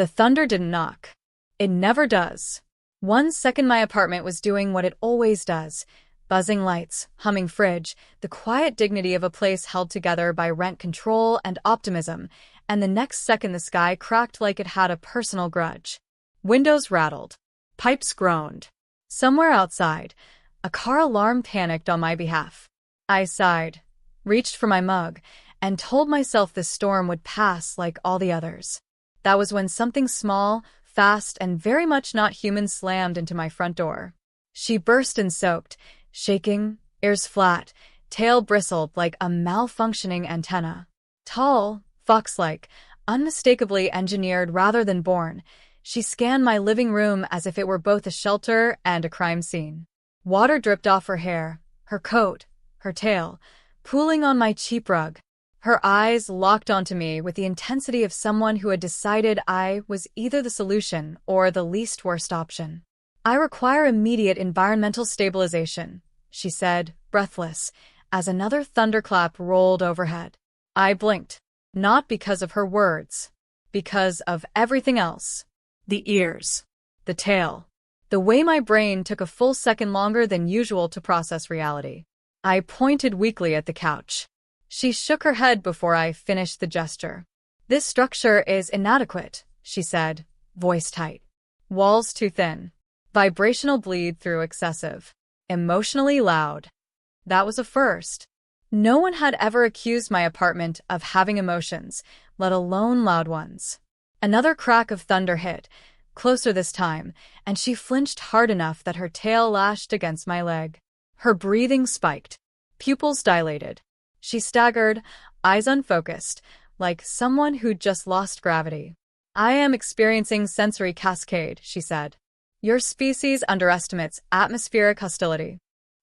The thunder didn't knock. It never does. 1 second my apartment was doing what it always does. Buzzing lights, humming fridge, the quiet dignity of a place held together by rent control and optimism, and the next second the sky cracked like it had a personal grudge. Windows rattled. Pipes groaned. Somewhere outside, a car alarm panicked on my behalf. I sighed, reached for my mug, and told myself the storm would pass like all the others. That was when something small, fast, and very much not human slammed into my front door. She burst and soaked, shaking, ears flat, tail bristled like a malfunctioning antenna. Tall, fox-like, unmistakably engineered rather than born, she scanned my living room as if it were both a shelter and a crime scene. Water dripped off her hair, her coat, her tail, pooling on my cheap rug. Her eyes locked onto me with the intensity of someone who had decided I was either the solution or the least worst option. "I require immediate environmental stabilization," she said, breathless, as another thunderclap rolled overhead. I blinked, not because of her words, because of everything else. The ears, the tail, the way my brain took a full second longer than usual to process reality. I pointed weakly at the couch. She shook her head before I finished the gesture. "This structure is inadequate," she said, voice tight. "Walls too thin. Vibrational bleed through excessive. Emotionally loud." That was a first. No one had ever accused my apartment of having emotions, let alone loud ones. Another crack of thunder hit, closer this time, and she flinched hard enough that her tail lashed against my leg. Her breathing spiked, pupils dilated. She staggered, eyes unfocused, like someone who'd just lost gravity. "I am experiencing sensory cascade," she said. "Your species underestimates atmospheric hostility."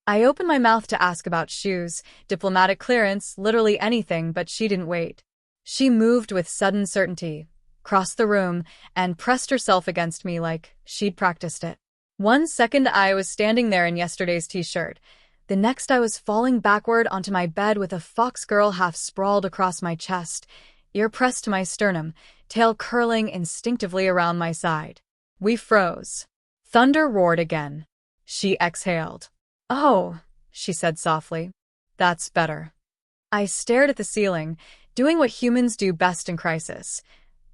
I opened my mouth to ask about shoes, diplomatic clearance, literally anything, but she didn't wait. She moved with sudden certainty, crossed the room, and pressed herself against me like she'd practiced it. 1 second I was standing there in yesterday's t-shirt. The next I was falling backward onto my bed with a fox girl half sprawled across my chest, ear pressed to my sternum, tail curling instinctively around my side. We froze. Thunder roared again. She exhaled. "Oh," she said softly. "That's better." I stared at the ceiling, doing what humans do best in crisis.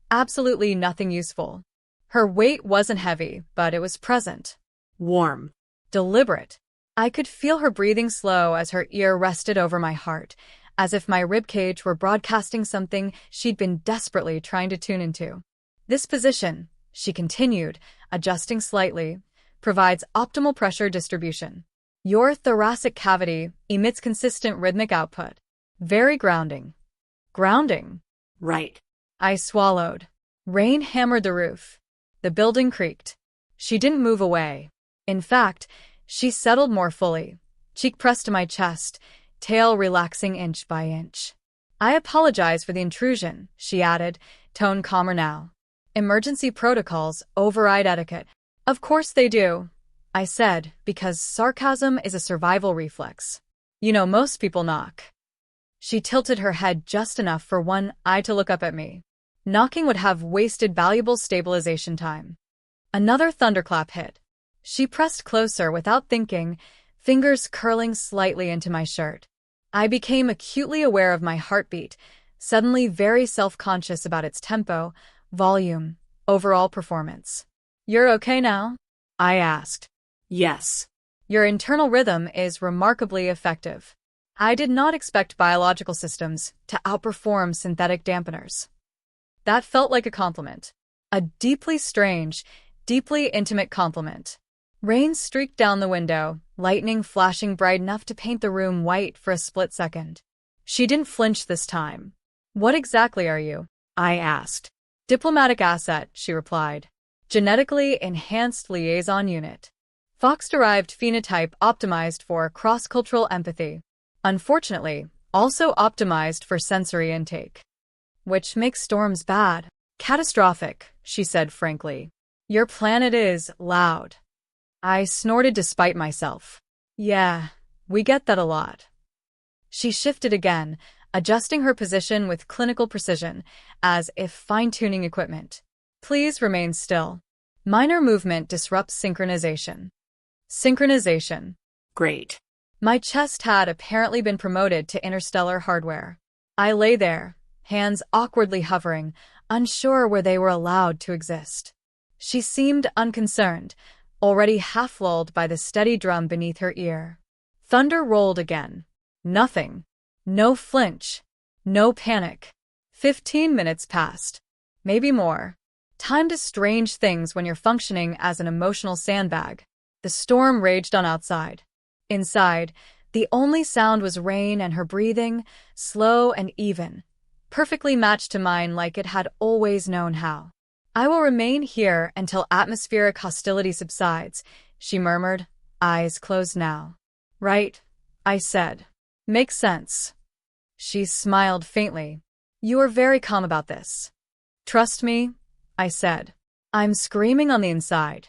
Absolutely nothing useful. Her weight wasn't heavy, but it was present. Warm. Deliberate. I could feel her breathing slow as her ear rested over my heart, as if my ribcage were broadcasting something she'd been desperately trying to tune into. "This position," she continued, adjusting slightly, "provides optimal pressure distribution. Your thoracic cavity emits consistent rhythmic output. Very grounding." "Grounding?" "Right." I swallowed. Rain hammered the roof. The building creaked. She didn't move away. In fact, she settled more fully, cheek pressed to my chest, tail relaxing inch by inch. "I apologize for the intrusion," she added, tone calmer now. "Emergency protocols override etiquette." "Of course they do," I said, because sarcasm is a survival reflex. "You know, most people knock." She tilted her head just enough for one eye to look up at me. Knocking would have wasted valuable stabilization time. Another thunderclap hit. She pressed closer without thinking, fingers curling slightly into my shirt. I became acutely aware of my heartbeat, suddenly very self-conscious about its tempo, volume, overall performance. "You're okay now?" I asked. "Yes." "Your internal rhythm is remarkably effective." I did not expect biological systems to outperform synthetic dampeners. That felt like a compliment. A deeply strange, deeply intimate compliment. Rain streaked down the window, lightning flashing bright enough to paint the room white for a split second. She didn't flinch this time. "What exactly are you?" I asked. "Diplomatic asset," she replied. "Genetically enhanced liaison unit. Fox-derived phenotype optimized for cross-cultural empathy. Unfortunately, also optimized for sensory intake." "Which makes storms bad. Catastrophic," she said frankly. "Your planet is loud." I snorted despite myself. "Yeah, we get that a lot." She shifted again, adjusting her position with clinical precision, as if fine-tuning equipment. Please remain still. Minor movement disrupts synchronization. Synchronization. Great. My chest had apparently been promoted to interstellar hardware. I lay there, hands awkwardly hovering, unsure where they were allowed to exist. She seemed unconcerned, already half-lulled by the steady drum beneath her ear. Thunder rolled again. Nothing. No flinch. No panic. 15 minutes passed. Maybe more. Time does strange things when you're functioning as an emotional sandbag. The storm raged on outside. Inside, the only sound was rain and her breathing, slow and even, perfectly matched to mine like it had always known how. I will remain here until atmospheric hostility subsides, she murmured, eyes closed now. Right, I said. Makes sense. She smiled faintly. You are very calm about this. Trust me, I said. I'm screaming on the inside.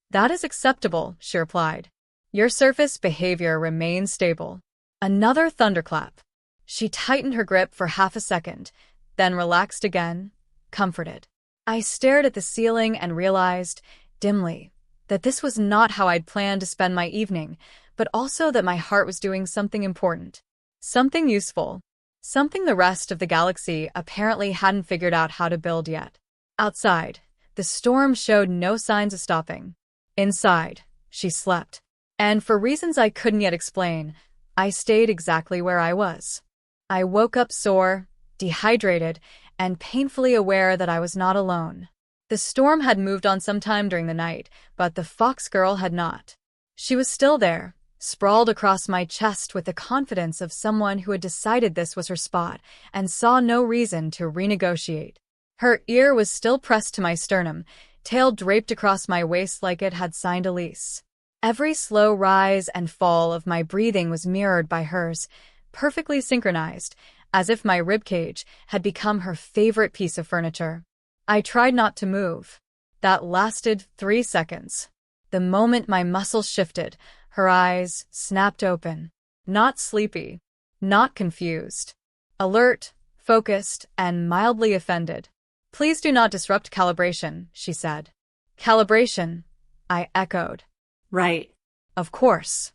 That is acceptable, she replied. Your surface behavior remains stable. Another thunderclap. She tightened her grip for half a second, then relaxed again, comforted. I stared at the ceiling and realized, dimly, that this was not how I'd planned to spend my evening, but also that my heart was doing something important. Something useful. Something the rest of the galaxy apparently hadn't figured out how to build yet. Outside, the storm showed no signs of stopping. Inside, she slept. And for reasons I couldn't yet explain, I stayed exactly where I was. I woke up sore, dehydrated, and painfully aware that I was not alone. The storm had moved on sometime during the night, but the fox girl had not. She was still there, sprawled across my chest with the confidence of someone who had decided this was her spot and saw no reason to renegotiate. Her ear was still pressed to my sternum, tail draped across my waist like it had signed a lease. Every slow rise and fall of my breathing was mirrored by hers, perfectly synchronized, as if my ribcage had become her favorite piece of furniture. I tried not to move. That lasted 3 seconds. The moment my muscles shifted, her eyes snapped open. Not sleepy, not confused. Alert, focused, and mildly offended. Please do not disrupt calibration, she said. Calibration, I echoed. Right. Of course.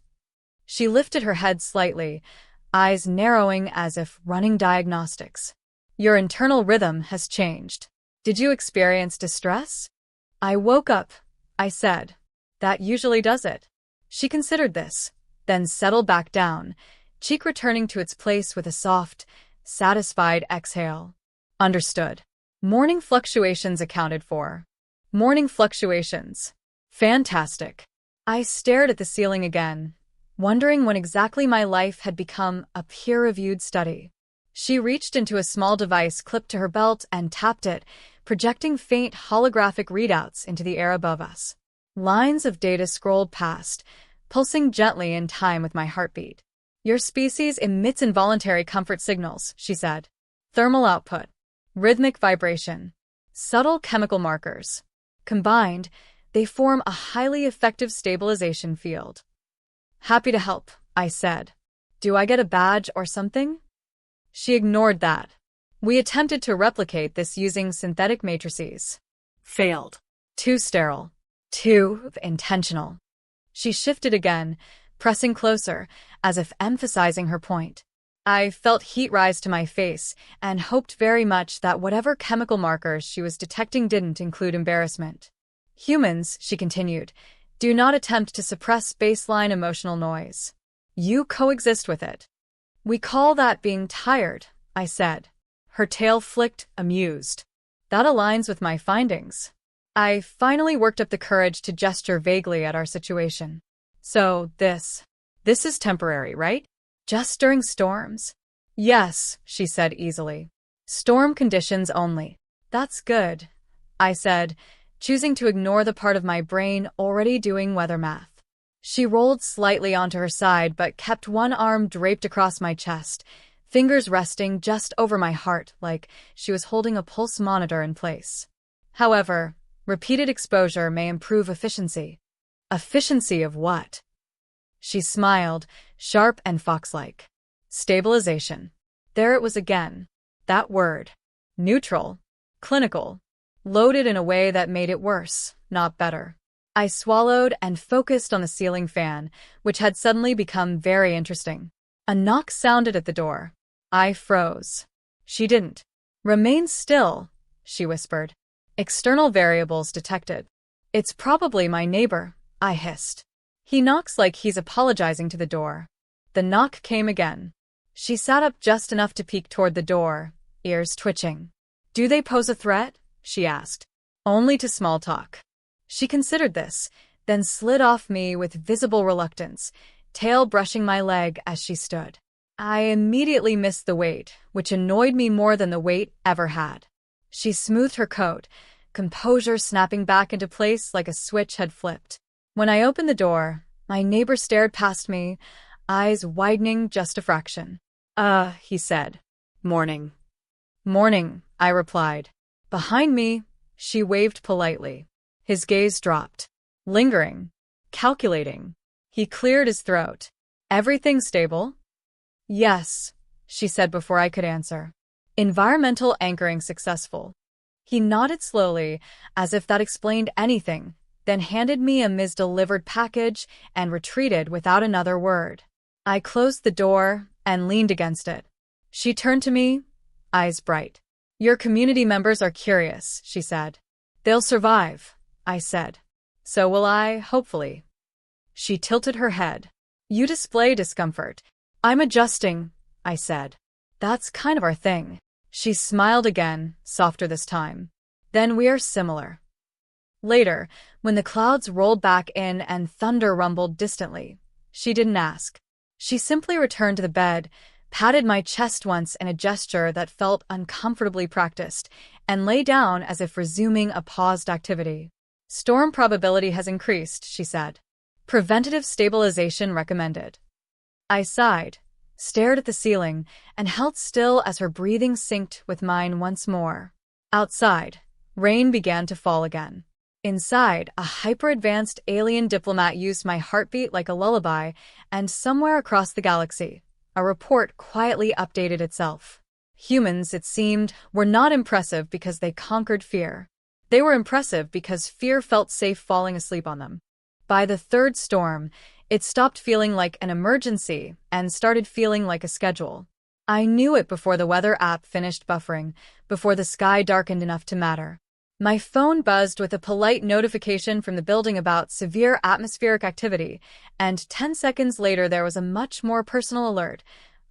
She lifted her head slightly, eyes narrowing as if running diagnostics. Your internal rhythm has changed. Did you experience distress? I woke up, I said. That usually does it. She considered this, then settled back down, cheek returning to its place with a soft, satisfied exhale. Understood. Morning fluctuations accounted for. Morning fluctuations. Fantastic. I stared at the ceiling again, wondering when exactly my life had become a peer-reviewed study. She reached into a small device clipped to her belt and tapped it, projecting faint holographic readouts into the air above us. Lines of data scrolled past, pulsing gently in time with my heartbeat. Your species emits involuntary comfort signals, she said. Thermal output, rhythmic vibration, subtle chemical markers. Combined, they form a highly effective stabilization field. Happy to help, I said. Do I get a badge or something? She ignored that. We attempted to replicate this using synthetic matrices. Failed. Too sterile. Too intentional. She shifted again, pressing closer, as if emphasizing her point. I felt heat rise to my face and hoped very much that whatever chemical markers she was detecting didn't include embarrassment. Humans, she continued, do not attempt to suppress baseline emotional noise. You coexist with it. We call that being tired, I said. Her tail flicked, amused. That aligns with my findings. I finally worked up the courage to gesture vaguely at our situation. So, this is temporary, right? Just during storms? Yes, she said easily. Storm conditions only. That's good, I said, choosing to ignore the part of my brain already doing weather math. She rolled slightly onto her side but kept one arm draped across my chest, fingers resting just over my heart like she was holding a pulse monitor in place. However, repeated exposure may improve efficiency. Efficiency of what? She smiled, sharp and fox-like. Stabilization. There it was again. That word. Neutral. Clinical. loaded in a way that made it worse, not better. I swallowed and focused on the ceiling fan, which had suddenly become very interesting. A knock sounded at the door. I froze. She didn't. "Remain still," she whispered. "External variables detected." "It's probably my neighbor," I hissed. "He knocks like he's apologizing to the door." The knock came again. She sat up just enough to peek toward the door, ears twitching. "Do they pose a threat?" she asked. "Only to small talk." She considered this, then slid off me with visible reluctance, tail brushing my leg as she stood. I immediately missed the weight, which annoyed me more than the weight ever had. She smoothed her coat, composure snapping back into place like a switch had flipped. When I opened the door, my neighbor stared past me, eyes widening just a fraction. He said. "Morning." "Morning," I replied. Behind me, she waved politely. His gaze dropped. Lingering. Calculating. He cleared his throat. "Everything stable?" "Yes," she said before I could answer. "Environmental anchoring successful." He nodded slowly, as if that explained anything, then handed me a mis-delivered package and retreated without another word. I closed the door and leaned against it. She turned to me, eyes bright. "Your community members are curious," she said. "They'll survive," I said. "So will I, hopefully." She tilted her head. "You display discomfort." "I'm adjusting," I said. "That's kind of our thing." She smiled again, softer this time. "Then we are similar." Later, when the clouds rolled back in and thunder rumbled distantly, she didn't ask. She simply returned to the bed, patted my chest once in a gesture that felt uncomfortably practiced, and lay down as if resuming a paused activity. "Storm probability has increased," she said. "Preventative stabilization recommended." I sighed, stared at the ceiling, and held still as her breathing synced with mine once more. Outside, rain began to fall again. Inside, a hyper-advanced alien diplomat used my heartbeat like a lullaby, and somewhere across the galaxy, a report quietly updated itself. Humans, it seemed, were not impressive because they conquered fear. They were impressive because fear felt safe falling asleep on them. By the third storm, it stopped feeling like an emergency and started feeling like a schedule. I knew it before the weather app finished buffering, before the sky darkened enough to matter. My phone buzzed with a polite notification from the building about severe atmospheric activity, and 10 seconds later there was a much more personal alert,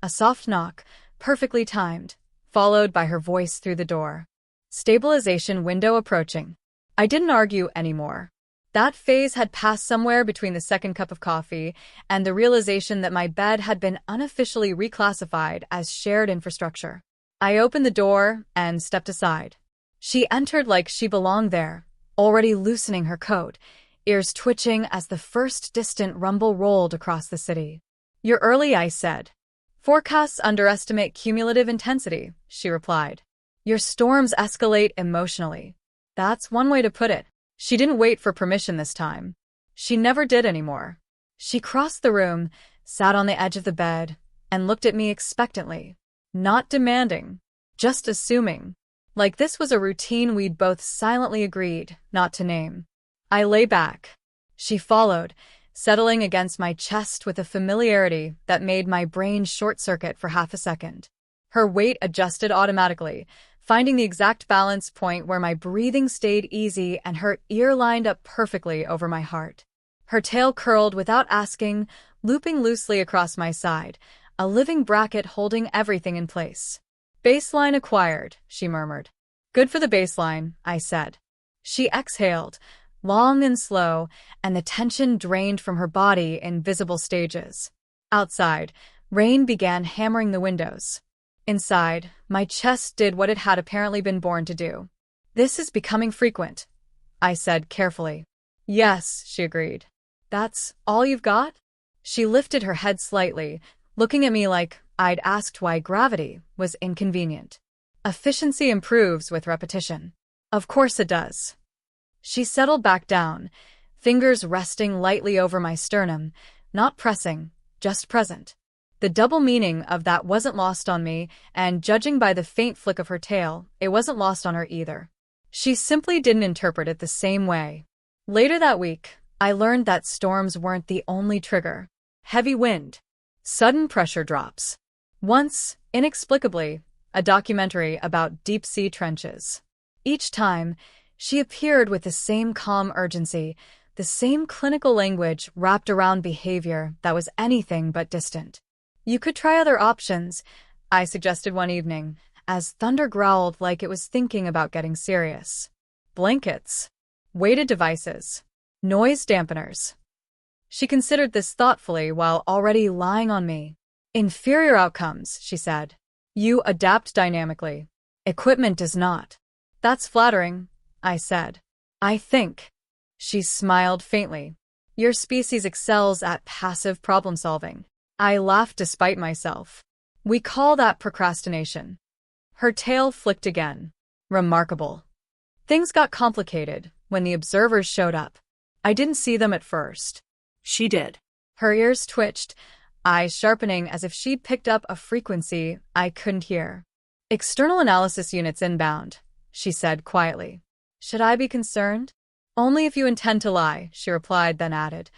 a soft knock, perfectly timed, followed by her voice through the door. "Stabilization window approaching." I didn't argue anymore. That phase had passed somewhere between the second cup of coffee and the realization that my bed had been unofficially reclassified as shared infrastructure. I opened the door and stepped aside. She entered like she belonged there, already loosening her coat, ears twitching as the first distant rumble rolled across the city. "You're early," I said. "Forecasts underestimate cumulative intensity," she replied. "Your storms escalate emotionally." That's one way to put it. She didn't wait for permission this time. She never did anymore. She crossed the room, sat on the edge of the bed, and looked at me expectantly. Not demanding, just assuming. Like this was a routine we'd both silently agreed not to name. I lay back. She followed, settling against my chest with a familiarity that made my brain short-circuit for half a second. Her weight adjusted automatically, finding the exact balance point where my breathing stayed easy and her ear lined up perfectly over my heart. Her tail curled without asking, looping loosely across my side, a living bracket holding everything in place. "Baseline acquired," she murmured. "Good for the baseline," I said. She exhaled, long and slow, and the tension drained from her body in visible stages. Outside, rain began hammering the windows. Inside, my chest did what it had apparently been born to do. "This is becoming frequent," I said carefully. "Yes," she agreed. "That's all you've got?" She lifted her head slightly, looking at me like I'd asked why gravity was inconvenient. "Efficiency improves with repetition." "Of course it does." She settled back down, fingers resting lightly over my sternum, not pressing, just present. The double meaning of that wasn't lost on me, and judging by the faint flick of her tail, it wasn't lost on her either. She simply didn't interpret it the same way. Later that week, I learned that storms weren't the only trigger. Heavy wind, sudden pressure drops. Once, inexplicably, a documentary about deep-sea trenches. Each time, she appeared with the same calm urgency, the same clinical language wrapped around behavior that was anything but distant. You could try other options, I suggested one evening, as thunder growled like it was thinking about getting serious. Blankets, weighted devices, noise dampeners. She considered this thoughtfully while already lying on me. Inferior outcomes, she said. You adapt dynamically. Equipment does not. That's flattering, I said. I think. She smiled faintly. Your species excels at passive problem solving. I laughed despite myself. We call that procrastination. Her tail flicked again. Remarkable. Things got complicated when the observers showed up. I didn't see them at first. She did. Her ears twitched, eyes sharpening as if she'd picked up a frequency I couldn't hear. External analysis units inbound, she said quietly. Should I be concerned? Only if you intend to lie, she replied, then added.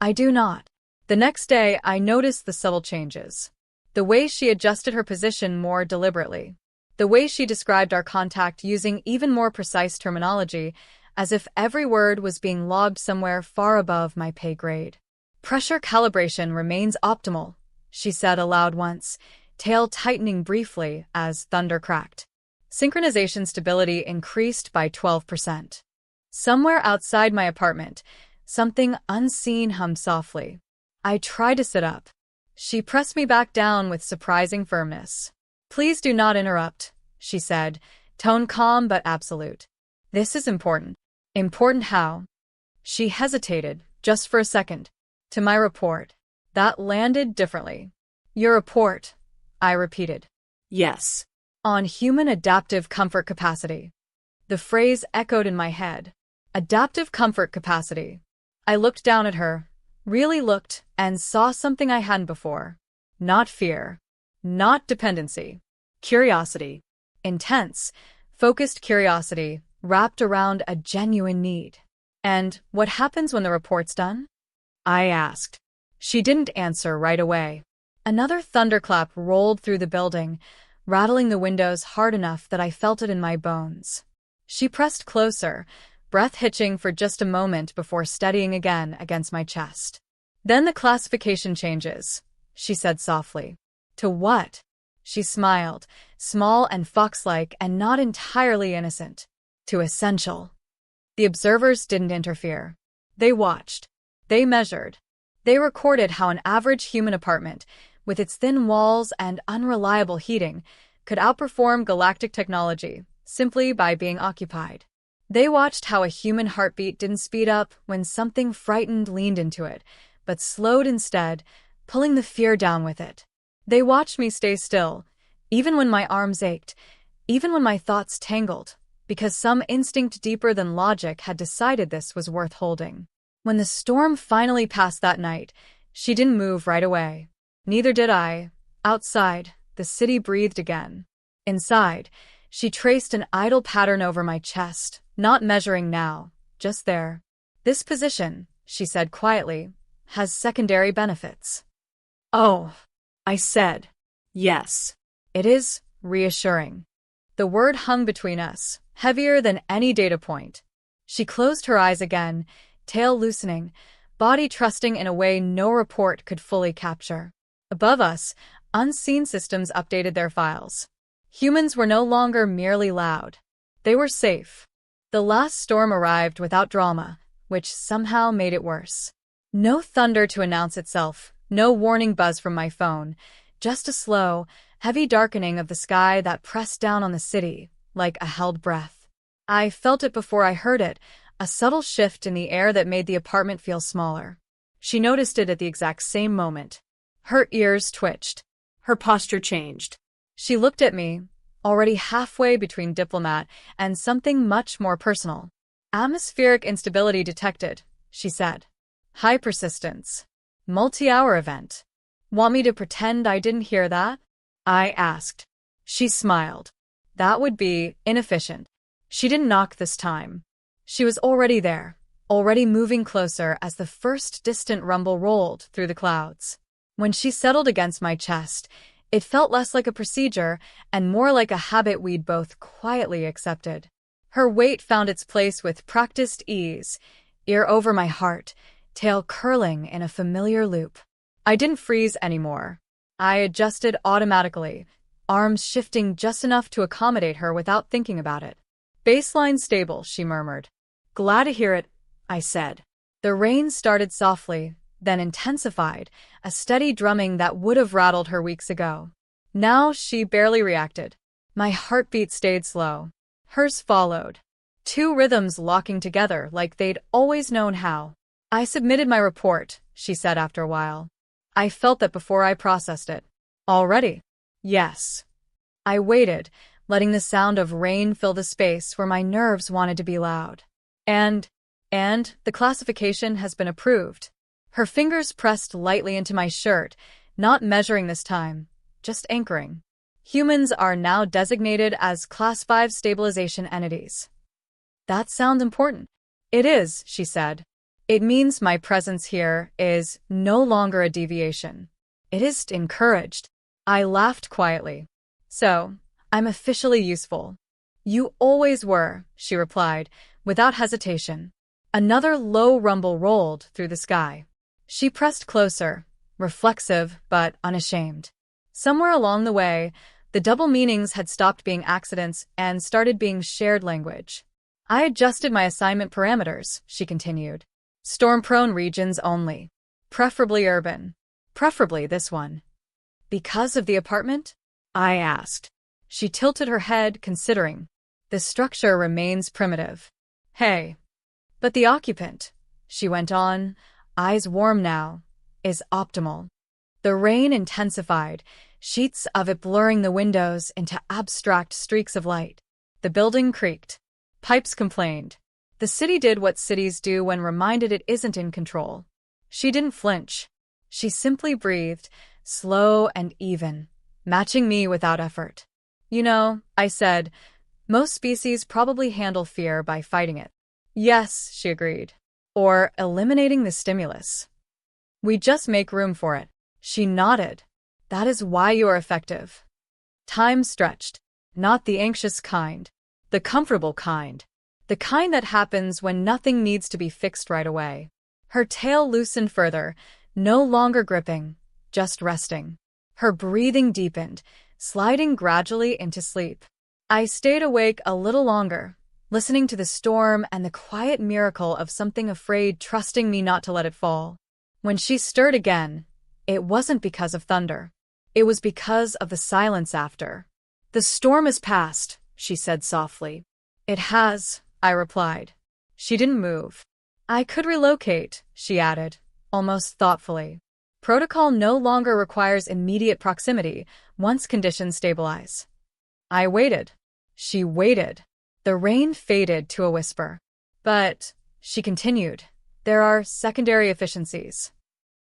I do not. The next day, I noticed the subtle changes. The way she adjusted her position more deliberately. The way she described our contact using even more precise terminology, as if every word was being logged somewhere far above my pay grade. Pressure calibration remains optimal, she said aloud once, tail tightening briefly as thunder cracked. Synchronization stability increased by 12%. Somewhere outside my apartment, something unseen hummed softly. I tried to sit up. She pressed me back down with surprising firmness. Please do not interrupt, she said, tone calm but absolute. This is important. Important how? She hesitated, just for a second. To my report. That landed differently. Your report, I repeated. Yes. On human adaptive comfort capacity. The phrase echoed in my head. Adaptive comfort capacity. I looked down at her, really looked, and saw something I hadn't before. Not fear. Not dependency. Curiosity. Intense, focused curiosity wrapped around a genuine need. And what happens when the report's done? I asked. She didn't answer right away. Another thunderclap rolled through the building, rattling the windows hard enough that I felt it in my bones. She pressed closer, breath hitching for just a moment before steadying again against my chest. Then the classification changes, she said softly. To what? She smiled, small and fox-like and not entirely innocent. To essential. The observers didn't interfere. They watched. They measured. They recorded how an average human apartment, with its thin walls and unreliable heating, could outperform galactic technology simply by being occupied. They watched how a human heartbeat didn't speed up when something frightened leaned into it, but slowed instead, pulling the fear down with it. They watched me stay still, even when my arms ached, even when my thoughts tangled, because some instinct deeper than logic had decided this was worth holding. When the storm finally passed that night, she didn't move right away. Neither did I. Outside, the city breathed again. Inside, she traced an idle pattern over my chest, not measuring now, just there. This position, she said quietly, has secondary benefits. Oh, I said. Yes. It is reassuring. The word hung between us, heavier than any data point. She closed her eyes again, tail loosening, body trusting in a way no report could fully capture. Above us, unseen systems updated their files. Humans were no longer merely loud. They were safe. The last storm arrived without drama, which somehow made it worse. No thunder to announce itself, no warning buzz from my phone, just a slow, heavy darkening of the sky that pressed down on the city, like a held breath. I felt it before I heard it, a subtle shift in the air that made the apartment feel smaller. She noticed it at the exact same moment. Her ears twitched. Her posture changed. She looked at me, already halfway between diplomat and something much more personal. Atmospheric instability detected, she said. High persistence. Multi-hour event. Want me to pretend I didn't hear that? I asked. She smiled. That would be inefficient. She didn't knock this time. She was already there, already moving closer as the first distant rumble rolled through the clouds. When she settled against my chest, it felt less like a procedure and more like a habit we'd both quietly accepted. Her weight found its place with practiced ease, ear over my heart, tail curling in a familiar loop. I didn't freeze anymore. I adjusted automatically, arms shifting just enough to accommodate her without thinking about it. "Baseline stable," she murmured. "Glad to hear it," I said. The rain started softly, then intensified, a steady drumming that would have rattled her weeks ago. Now she barely reacted. My heartbeat stayed slow. Hers followed. Two rhythms locking together like they'd always known how. "I submitted my report," she said after a while. I felt that before I processed it. "Already?" "Yes." I waited, letting the sound of rain fill the space where my nerves wanted to be loud. And the classification has been approved." Her fingers pressed lightly into my shirt, not measuring this time, just anchoring. "Humans are now designated as Class 5 stabilization entities." "That sounds important." "It is," she said. "It means my presence here is no longer a deviation. It is encouraged." I laughed quietly. "So, I'm officially useful." "You always were," she replied, without hesitation. Another low rumble rolled through the sky. She pressed closer, reflexive but unashamed. Somewhere along the way, the double meanings had stopped being accidents and started being shared language. "I adjusted my assignment parameters," she continued. "Storm-prone regions only. Preferably urban. Preferably this one." "Because of the apartment?" I asked. She tilted her head, considering. "The structure remains primitive." "Hey. But the occupant," she went on, eyes warm now, "is optimal." The rain intensified, sheets of it blurring the windows into abstract streaks of light. The building creaked. Pipes complained. The city did what cities do when reminded it isn't in control. She didn't flinch. She simply breathed, slow and even, matching me without effort. "You know," I said, "most species probably handle fear by fighting it." "Yes," she agreed. "Or eliminating the stimulus. We just make room for it." She nodded. "That is why you are effective." Time stretched. Not the anxious kind. The comfortable kind. The kind that happens when nothing needs to be fixed right away. Her tail loosened further, no longer gripping, just resting. Her breathing deepened, sliding gradually into sleep. I stayed awake a little longer, listening to the storm and the quiet miracle of something afraid trusting me not to let it fall. When she stirred again, it wasn't because of thunder. It was because of the silence after. "The storm has passed," she said softly. "It has," I replied. She didn't move. "I could relocate," she added, almost thoughtfully. "Protocol no longer requires immediate proximity once conditions stabilize." I waited. She waited. The rain faded to a whisper. "But," she continued, "there are secondary efficiencies."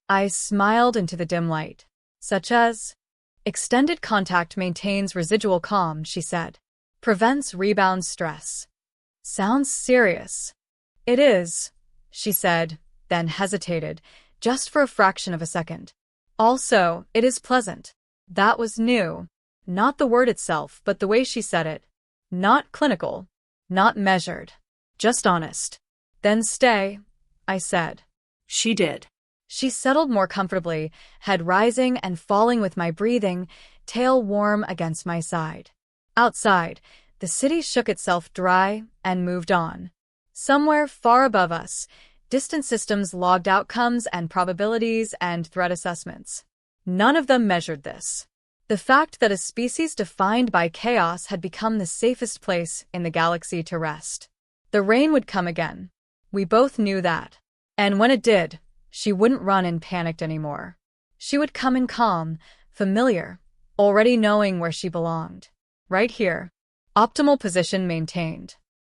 I smiled into the dim light. "Such as?" "Extended contact maintains residual calm," she said. "Prevents rebound stress." "Sounds serious." "It is," she said, then hesitated, just for a fraction of a second. "Also, it is pleasant." That was new. Not the word itself, but the way she said it. Not clinical. Not measured. Just honest. "Then stay," I said. She did. She settled more comfortably, head rising and falling with my breathing, tail warm against my side. Outside, the city shook itself dry and moved on. Somewhere far above us, distant systems logged outcomes and probabilities and threat assessments. None of them measured this. The fact that a species defined by chaos had become the safest place in the galaxy to rest. The rain would come again. We both knew that. And when it did, she wouldn't run in panic anymore. She would come in calm, familiar, already knowing where she belonged. Right here. Optimal position maintained.